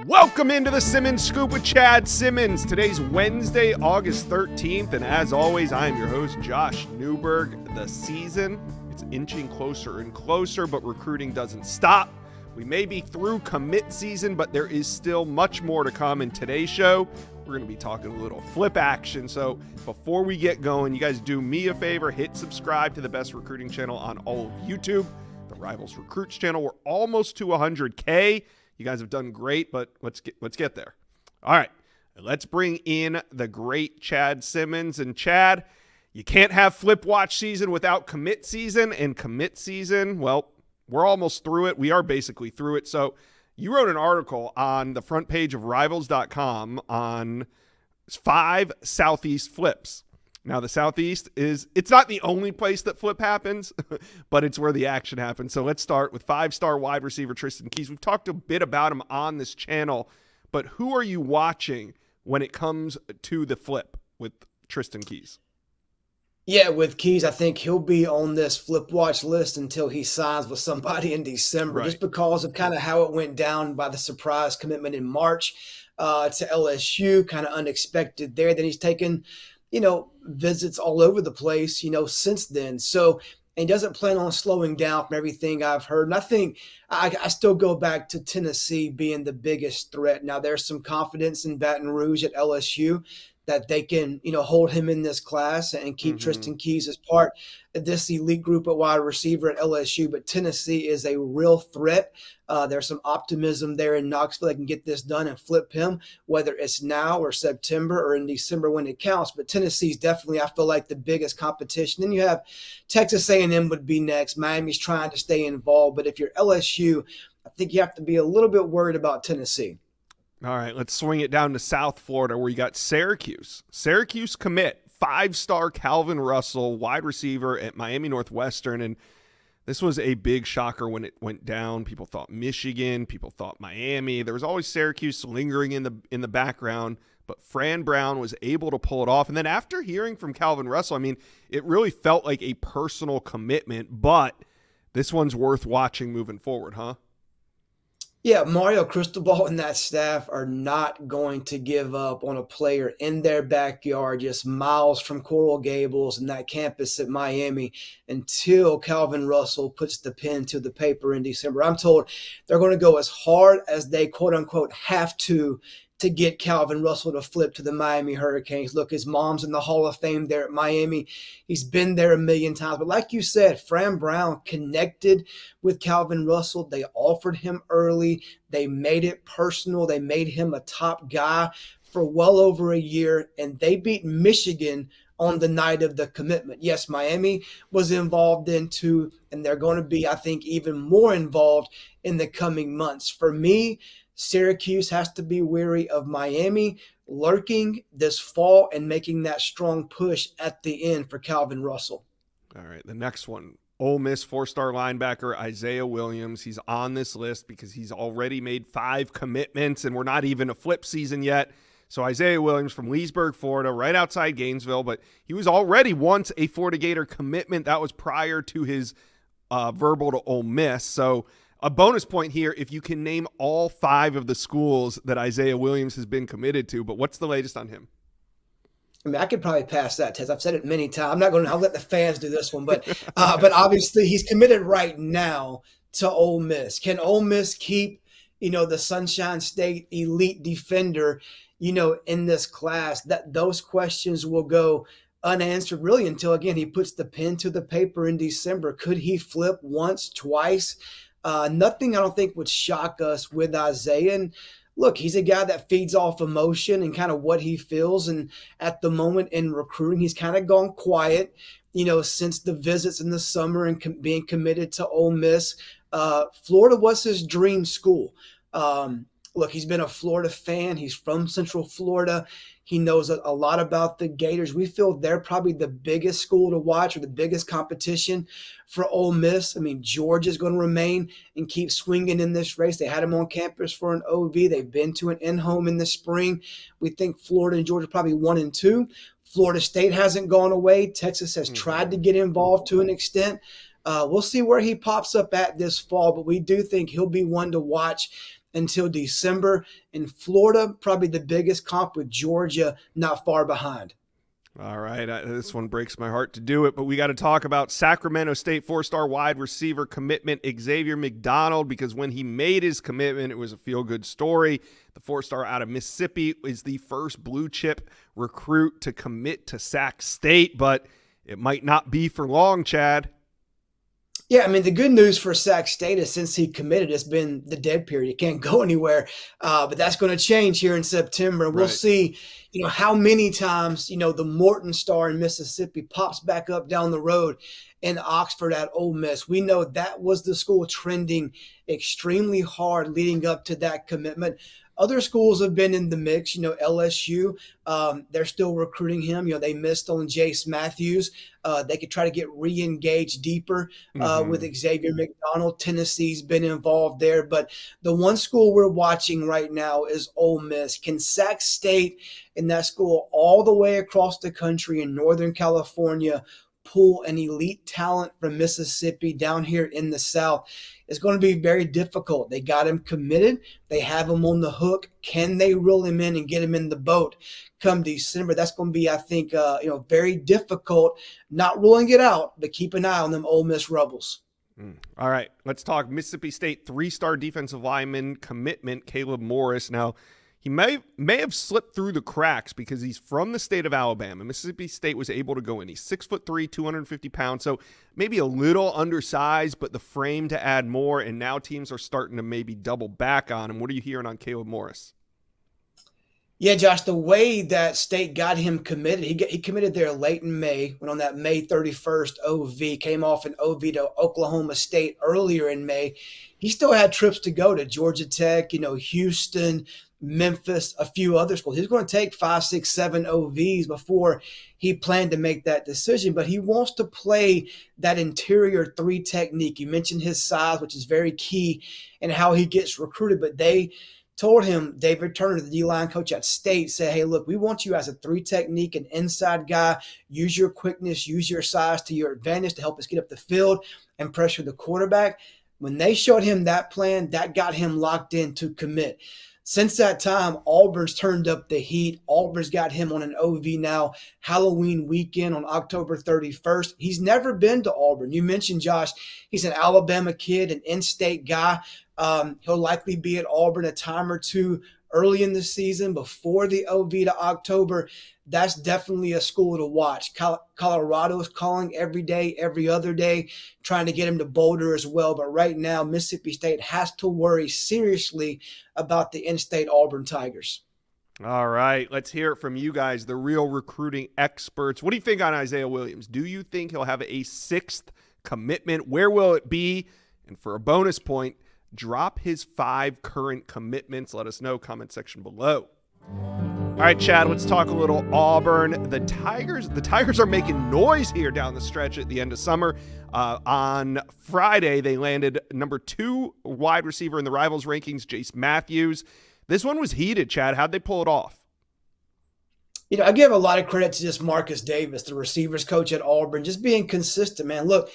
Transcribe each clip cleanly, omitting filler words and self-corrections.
Welcome into the Simmons Scoop with Chad Simmons. Today's Wednesday, August 13th, and as always, I am your host, Josh Newberg. The season, it's inching closer and closer, but recruiting doesn't stop. We may be through commit season, but there is still much more to come. In today's show, we're going to be talking a little flip action. So before we get going, you guys do me a favor, hit subscribe to the best recruiting channel on all of YouTube, the Rivals Recruits channel. We're almost to 100K. You guys have done great, but let's get there. All right, let's bring in the great Chad Simmons. And Chad, you can't have flip watch season without commit season. And commit season, well, we're almost through it. We are basically through it. So you wrote an article on the front page of Rivals.com on 5 Southeast flips. Now, the Southeast it's not the only place that flip happens, but it's where the action happens. So let's start with 5-star wide receiver Tristan Keys. We've talked a bit about him on this channel, but who are you watching when it comes to the flip with Tristan Keys? Yeah, with Keys, I think he'll be on this flip watch list until he signs with somebody in December, just because of kind of how it went down by the surprise commitment in March to LSU, kind of unexpected there. Then he's taken visits all over the place, since then. So, and he doesn't plan on slowing down from everything I've heard. And I think I still go back to Tennessee being the biggest threat. Now, there's some confidence in Baton Rouge at LSU that they can, hold him in this class and keep Tristan Keys as part of this elite group at wide receiver at LSU. But Tennessee is a real threat. There's some optimism there in Knoxville. They can get this done and flip him, whether it's now or September or in December when it counts. But Tennessee's definitely, I feel like, the biggest competition. Then you have Texas A&M would be next. Miami's trying to stay involved. But if you're LSU, I think you have to be a little bit worried about Tennessee. All right, let's swing it down to South Florida where you got Syracuse. Syracuse commit, 5-star Calvin Russell, wide receiver at Miami Northwestern. And this was a big shocker when it went down. People thought Michigan, people thought Miami. There was always Syracuse lingering in the background, but Fran Brown was able to pull it off. And then after hearing from Calvin Russell, I mean, it really felt like a personal commitment, but this one's worth watching moving forward, huh? Yeah, Mario Cristobal and that staff are not going to give up on a player in their backyard, just miles from Coral Gables and that campus at Miami, until Calvin Russell puts the pen to the paper in December. I'm told they're going to go as hard as they, quote unquote, have to get Calvin Russell to flip to the Miami Hurricanes. Look, his mom's in the Hall of Fame there at Miami. He's been there a million times. But like you said, Fran Brown connected with Calvin Russell. They offered him early. They made it personal. They made him a top guy for well over a year, and they beat Michigan on the night of the commitment. Yes, Miami was involved in too, and they're going to be, I think, even more involved in the coming months. For me, Syracuse has to be wary of Miami lurking this fall and making that strong push at the end for Calvin Russell. All right, the next one, Ole Miss 4-star linebacker Isaiah Williams. He's on this list because he's already made 5 commitments, and we're not even a flip season yet. So Isaiah Williams from Leesburg, Florida, right outside Gainesville, but he was already once a Florida Gator commitment. That was prior to his verbal to Ole Miss. So a bonus point here if you can name all 5 of the schools that Isaiah Williams has been committed to, but what's the latest on him? I mean, I could probably pass that test. I've said it many times. I'll let the fans do this one, but obviously he's committed right now to Ole Miss. Can Ole Miss keep, the Sunshine State elite defender, in this class? That those questions will go unanswered really until, again, he puts the pen to the paper in December. Could he flip once, twice? Nothing I don't think would shock us with Isaiah. And look, he's a guy that feeds off emotion and kind of what he feels. And at the moment in recruiting, he's kind of gone quiet, since the visits in the summer and being committed to Ole Miss. Florida was his dream school. Look, he's been a Florida fan. He's from Central Florida. He knows a lot about the Gators. We feel they're probably the biggest school to watch or the biggest competition for Ole Miss. I mean, Georgia's going to remain and keep swinging in this race. They had him on campus for an OV. They've been to an in-home in the spring. We think Florida and Georgia probably 1 and 2. Florida State hasn't gone away. Texas has tried to get involved to an extent. We'll see where he pops up at this fall, but we do think he'll be one to watch until December. In Florida, probably the biggest comp with Georgia not far behind. All right, this one breaks my heart to do it, but we got to talk about Sacramento State four-star wide receiver commitment Xavier McDonald, because when he made his commitment, it was a feel-good story. The four-star out of Mississippi is the first blue-chip recruit to commit to Sac State, but it might not be for long, Chad. Yeah, I mean, the good news for Sac State is since he committed, it's been the dead period. He can't go anywhere, but that's going to change here in September. We'll see, how many times, the Morton star in Mississippi pops back up down the road in Oxford at Ole Miss. We know that was the school trending extremely hard leading up to that commitment. Other schools have been in the mix, LSU, they're still recruiting him. They missed on Jace Matthews. They could try to get re-engaged deeper with Xavier McDonald. Tennessee's been involved there. But the one school we're watching right now is Ole Miss. Can Sac State and that school all the way across the country in Northern California pull an elite talent from Mississippi down here in the South? It's going to be very difficult. They got him committed. They have him on the hook. Can they reel him in and get him in the boat come December? That's going to be, I think, very difficult. Not ruling it out, but keep an eye on them Ole Miss Rebels. All right, let's talk Mississippi State three-star defensive lineman commitment Caleb Morris. Now, he may have slipped through the cracks because he's from the state of Alabama. Mississippi State was able to go in. He's 6'3", 250 pounds, so maybe a little undersized, but the frame to add more, and now teams are starting to maybe double back on him. What are you hearing on Caleb Morris? Yeah, Josh, the way that State got him committed, he committed there late in May, went on that May 31st OV, came off an OV to Oklahoma State earlier in May. He still had trips to go to Georgia Tech, Houston, Memphis, a few other schools. He's going to take 5, 6, 7 OVs before he planned to make that decision, but he wants to play that interior 3 technique. You mentioned his size, which is very key in how he gets recruited, but they told him, David Turner, the D-line coach at State, said, hey, look, we want you as a 3 technique, an inside guy. Use your quickness, use your size to your advantage to help us get up the field and pressure the quarterback. When they showed him that plan, that got him locked in to commit. Since that time, Auburn's turned up the heat. Auburn's got him on an OV now, Halloween weekend on October 31st. He's never been to Auburn. You mentioned, Josh, he's an Alabama kid, an in-state guy. He'll likely be at Auburn a time or two early in the season before the OV to October. That's definitely a school to watch. Colorado's calling every day, every other day, trying to get him to Boulder as well. But right now, Mississippi State has to worry seriously about the in-state Auburn Tigers. All right, let's hear it from you guys, the real recruiting experts. What do you think on Isaiah Williams? Do you think he'll have a 6th commitment? Where will it be? And for a bonus point, drop his 5 current commitments. Let us know, comment section below. All right, Chad, let's talk a little Auburn. The Tigers are making noise here down the stretch at the end of summer. On Friday, they landed number 2 wide receiver in the Rivals rankings, Jace Matthews. This one was heated, Chad. How'd they pull it off? I give a lot of credit to just Marcus Davis, the receivers coach at Auburn, just being consistent, man. Look,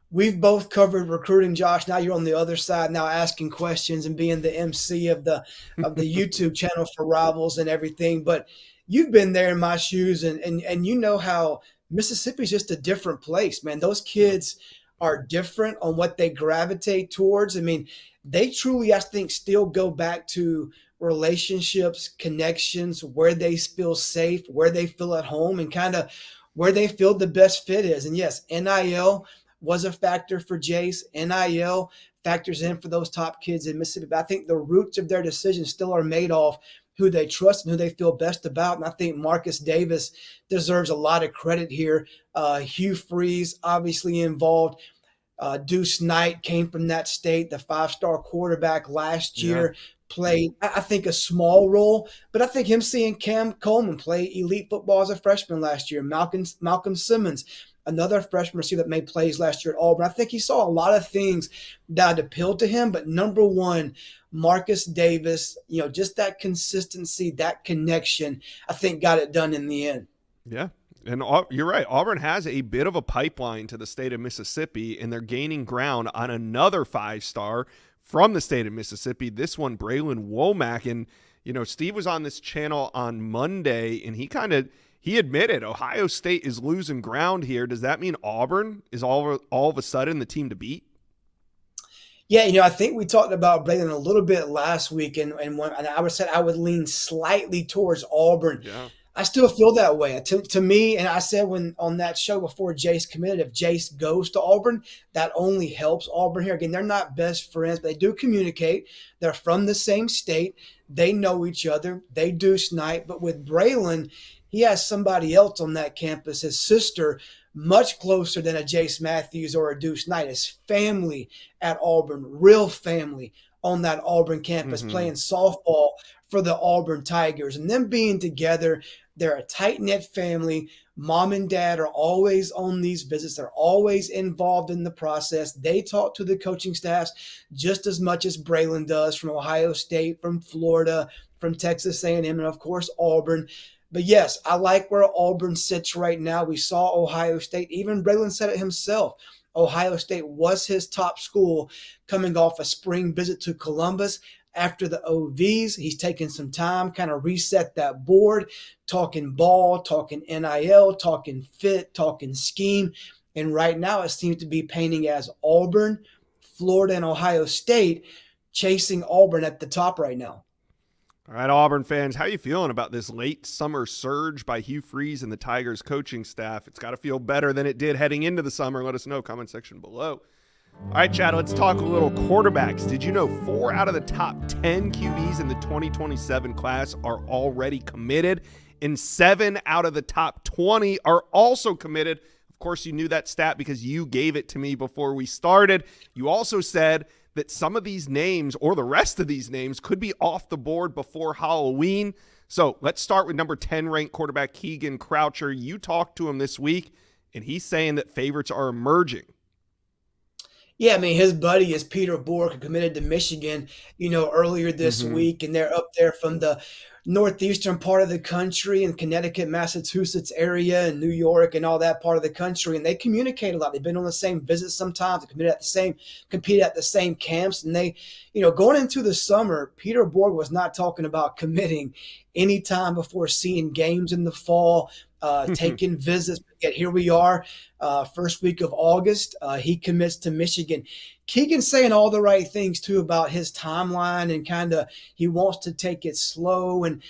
we've both covered recruiting, Josh. Now you're on the other side, now asking questions and being the MC of the YouTube channel for Rivals and everything. But you've been there in my shoes, and you know how Mississippi's just a different place, man. Those kids are different on what they gravitate towards. I mean, they truly, I think, still go back to relationships, connections, where they feel safe, where they feel at home, and kind of where they feel the best fit is. And yes, NIL was a factor for Jace. NIL factors in for those top kids in Mississippi. But I think the roots of their decisions still are made off who they trust and who they feel best about. And I think Marcus Davis deserves a lot of credit here. Hugh Freeze obviously involved. Deuce Knight came from that state, the 5-star quarterback last year. Played, I think, a small role, but I think him seeing Cam Coleman play elite football as a freshman last year, Malcolm Simmons, another freshman receiver that made plays last year at Auburn. I think he saw a lot of things that appealed to him, but number one, Marcus Davis, just that consistency, that connection, I think got it done in the end. Yeah. And you're right. Auburn has a bit of a pipeline to the state of Mississippi, and they're gaining ground on another 5-star from the state of Mississippi. This one, Brilen Womack. And, Steve was on this channel on Monday, and he admitted Ohio State is losing ground here. Does that mean Auburn is all of a sudden the team to beat? Yeah, I think we talked about Brilen a little bit last week, and I would lean slightly towards Auburn. Yeah. I still feel that way. To me, and I said when on that show before Jace committed, if Jace goes to Auburn, that only helps Auburn here. Again, they're not best friends, but they do communicate. They're from the same state. They know each other. They do snipe. But with Brilen, he has somebody else on that campus, his sister, much closer than a Jace Matthews or a Deuce Knight. His family at Auburn, real family on that Auburn campus, playing softball for the Auburn Tigers. And them being together, they're a tight-knit family. Mom and dad are always on these visits. They're always involved in the process. They talk to the coaching staffs just as much as Brilen does, from Ohio State, from Florida, from Texas A&M, and of course Auburn. But yes, I like where Auburn sits right now. We saw Ohio State. Even Brilen said it himself. Ohio State was his top school coming off a spring visit to Columbus. After the OVs, he's taken some time, kind of reset that board, talking ball, talking NIL, talking fit, talking scheme. And right now it seems to be painting as Auburn, Florida, and Ohio State chasing Auburn at the top right now. All right, Auburn fans, how you feeling about this late summer surge by Hugh Freeze and the Tigers coaching staff? It's got to feel better than it did heading into the summer. Let us know, comment section below. All right, Chad, let's talk a little quarterbacks. Did you know 4 out of the top 10 QBs in the 2027 class are already committed, and 7 out of the top 20 are also committed? Of course, you knew that stat because you gave it to me before we started. You also said that some of these names, or the rest of these names, could be off the board before Halloween. So let's start with number 10 ranked quarterback Keegan Croucher. You talked to him this week, and he's saying that favorites are emerging. Yeah, I mean, his buddy is Peter Bork, who committed to Michigan, earlier this week, and they're up there from the northeastern part of the country, in Connecticut, Massachusetts area, and New York, and all that part of the country. And they communicate a lot. They've been on the same visits sometimes. They competed at the same camps. And they, going into the summer, Peter Borg was not talking about committing any time before seeing games in the fall, taking visits. Yet here we are, first week of August. He commits to Michigan. Keegan's saying all the right things too about his timeline, and kind of he wants to take it slow and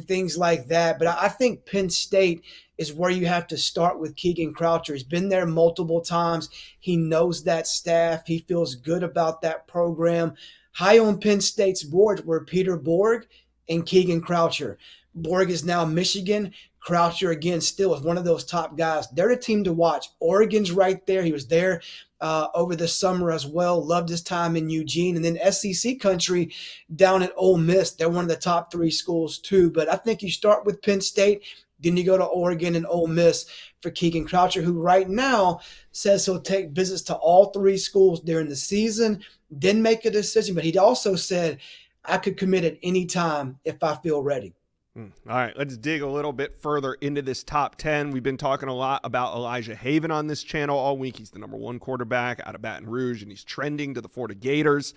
things like that. But I think Penn State is where you have to start with Keegan Croucher. He's been there multiple times. He knows that staff. He feels good about that program. High on Penn State's board were Peter Borg and Keegan Croucher. Borg is now Michigan. Croucher, again, still is one of those top guys. They're the team to watch. Oregon's right there. He was there over the summer as well. Loved his time in Eugene. And then SEC country down at Ole Miss. They're one of the top 3 schools too. But I think you start with Penn State, then you go to Oregon and Ole Miss for Keegan Croucher, who right now says he'll take visits to all 3 schools during the season, then make a decision. But he also said, I could commit at any time if I feel ready. All right, let's dig a little bit further into this top 10. We've been talking a lot about Elijah Haven on this channel all week. He's the number 1 quarterback out of Baton Rouge, and he's trending to the Florida Gators.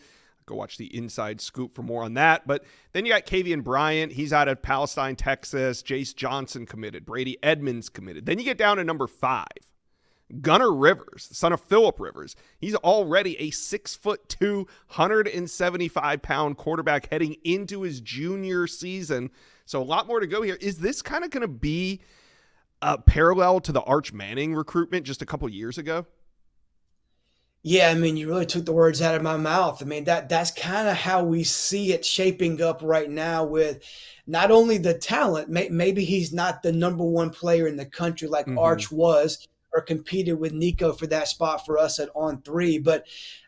Go watch the Inside Scoop for more on that. But then you got Kavian Bryant. He's out of Palestine, Texas. Jace Johnson committed. Brady Edmonds committed. Then you get down to number 5. Gunnar Rivers, the son of Phillip Rivers. He's already a 6'2", 175-pound quarterback heading into his junior season. So a lot more to go here. Is this kind of going to be a parallel to the Arch Manning recruitment just a couple years ago? Yeah, I mean, you really took the words out of my mouth. I mean, that's kind of how we see it shaping up right now, with not only the talent, maybe he's not the number 1 player in the country like Arch was, or competed with Nico for that spot for us at On 3, but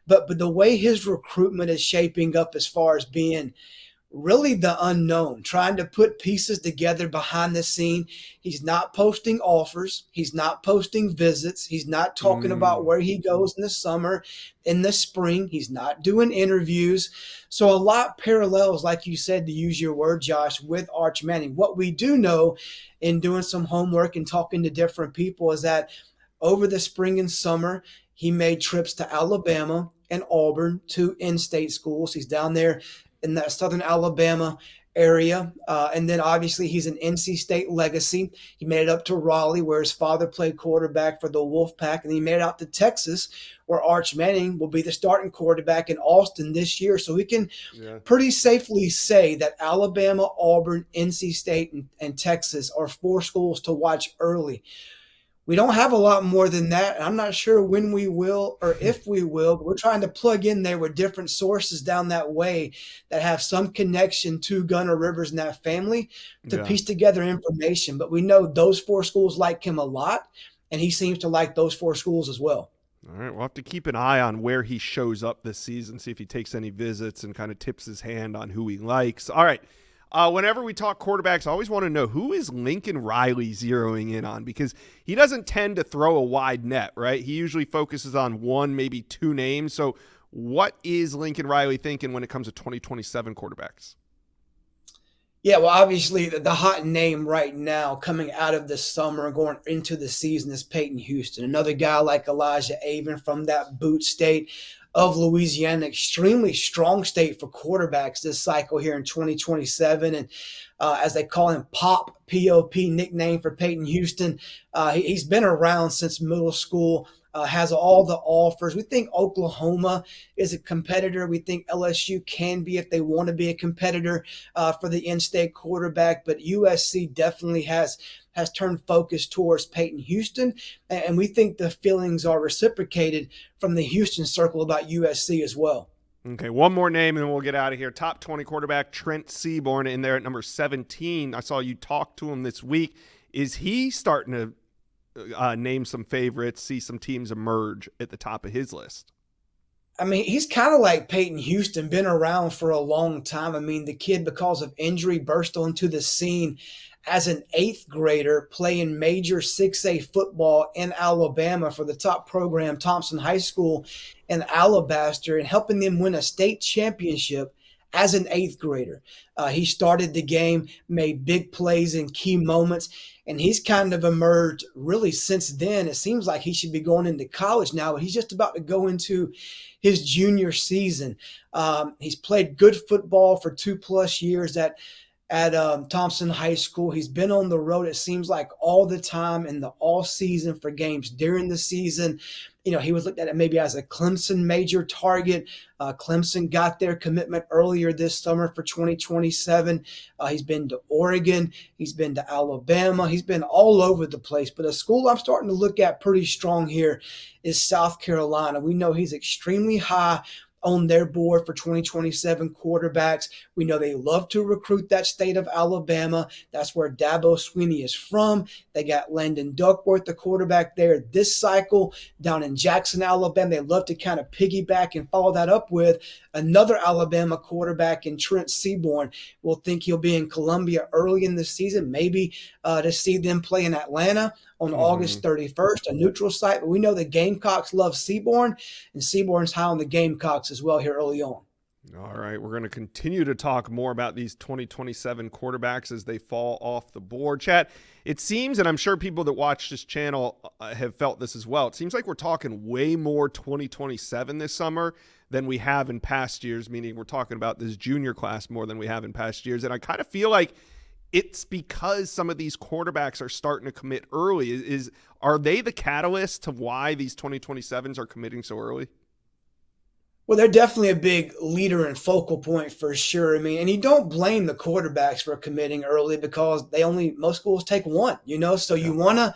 the way his recruitment is shaping up, as far as being really the unknown, trying to put pieces together behind the scene. He's not posting offers. He's not posting visits. He's not talking about where he goes in the summer, in the spring. He's not doing interviews. So a lot parallels, like you said, to use your word, Josh, with Arch Manning. What we do know in doing some homework and talking to different people is that over the spring and summer, he made trips to Alabama, and Auburn, two in-state schools. He's down there in that southern Alabama area. And then obviously he's an NC State legacy. He made it up to Raleigh, where his father played quarterback for the Wolfpack. And he made it out to Texas, where Arch Manning will be the starting quarterback in Austin this year. So we can pretty safely say that Alabama, Auburn, NC State, and Texas are four schools to watch early. We don't have a lot more than that. I'm not sure when we will or if we will, but we're trying to plug in there with different sources down that way that have some connection to Gunnar Rivers and that family to piece together information. But we know those four schools like him a lot, and he seems to like those four schools as well. All right, we'll have to keep an eye on where he shows up this season, see if he takes any visits and kind of tips his hand on who he likes. All right. Whenever we talk quarterbacks, I always want to know, who is Lincoln Riley zeroing in on? Because he doesn't tend to throw a wide net, right? He usually focuses on one, maybe two names. So what is Lincoln Riley thinking when it comes to 2027 quarterbacks? Yeah, well, obviously the hot name right now coming out of the summer and going into the season is Payton Houston. Another guy like Elijah Avon from that boot state of Louisiana, extremely strong state for quarterbacks this cycle here in 2027. And as they call him, Pop, P-O-P, nickname for Payton Houston. He's been around since middle school, has all the offers. We think Oklahoma is a competitor. We think LSU can be if they want to be a competitor for the in-state quarterback. But USC definitely has turned focus towards Payton Houston, and we think the feelings are reciprocated from the Houston circle about USC as well. Okay, one more name and then we'll get out of here. Top 20 quarterback Trent Seabour in there at number 17. I saw you talk to him this week. Is he starting to name some favorites, see some teams emerge at the top of his list? I mean, he's kind of like Payton Houston, been around for a long time. I mean, the kid, because of injury, burst onto the scene as an 8th grader playing major 6A football in Alabama for the top program, Thompson High School in Alabaster, and helping them win a state championship as an 8th grader. He started the game, made big plays in key moments, and he's kind of emerged really since then. It seems like he should be going into college now, but he's just about to go into his junior season. He's played good football for 2+ years at Thompson High School. He's been on the road, it seems like, all the time in the all season for games during the season. You know, he was looked at maybe as a Clemson major target. Clemson got their commitment earlier this summer for 2027. He's been to Oregon. He's been to Alabama. He's been all over the place. But a school I'm starting to look at pretty strong here is South Carolina. We know he's extremely high on their board for 2027 quarterbacks. We know they love to recruit that state of Alabama. That's where Dabo Swinney is from. They got Landon Duckworth, the quarterback there this cycle down in Jackson, Alabama. They love to kind of piggyback and follow that up with another Alabama quarterback in Trent Seabour. We'll think he'll be in Columbia early in the season, maybe to see them play in Atlanta on August 31st, a neutral site. But we know the Gamecocks love Seabour, and Seabourn's high on the Gamecocks as well here early on. All right, we're going to continue to talk more about these 2027 quarterbacks as they fall off the board. Chad, it seems, and I'm sure people that watch this channel have felt this as well, it seems like we're talking way more 2027 this summer than we have in past years, meaning we're talking about this junior class more than we have in past years. And I kind of feel like it's because some of these quarterbacks are starting to commit early. Are they the catalyst to why these 2027s are committing so early? Well, they're definitely a big leader and focal point for sure. I mean, and you don't blame the quarterbacks for committing early because most schools take one, so you want to,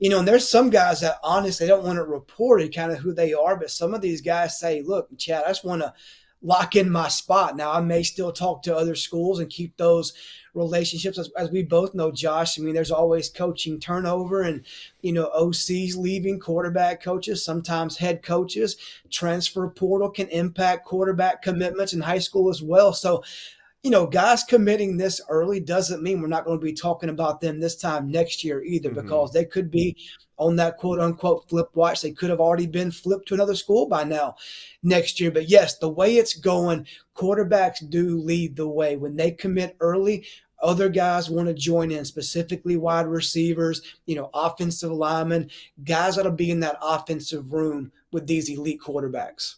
and there's some guys that honestly don't want to report it kind of who they are. But some of these guys say, look, Chad, I just want to lock in my spot. Now, I may still talk to other schools and keep those relationships. As we both know, Josh, I mean, there's always coaching turnover and, OCs leaving, quarterback coaches, sometimes head coaches. Transfer portal can impact quarterback commitments in high school as well. So, guys committing this early doesn't mean we're not going to be talking about them this time next year either, because they could be on that quote-unquote flip watch. They could have already been flipped to another school by now next year. But, yes, the way it's going, quarterbacks do lead the way. When they commit early, other guys want to join in, specifically wide receivers, offensive linemen, guys that'll be in that offensive room with these elite quarterbacks.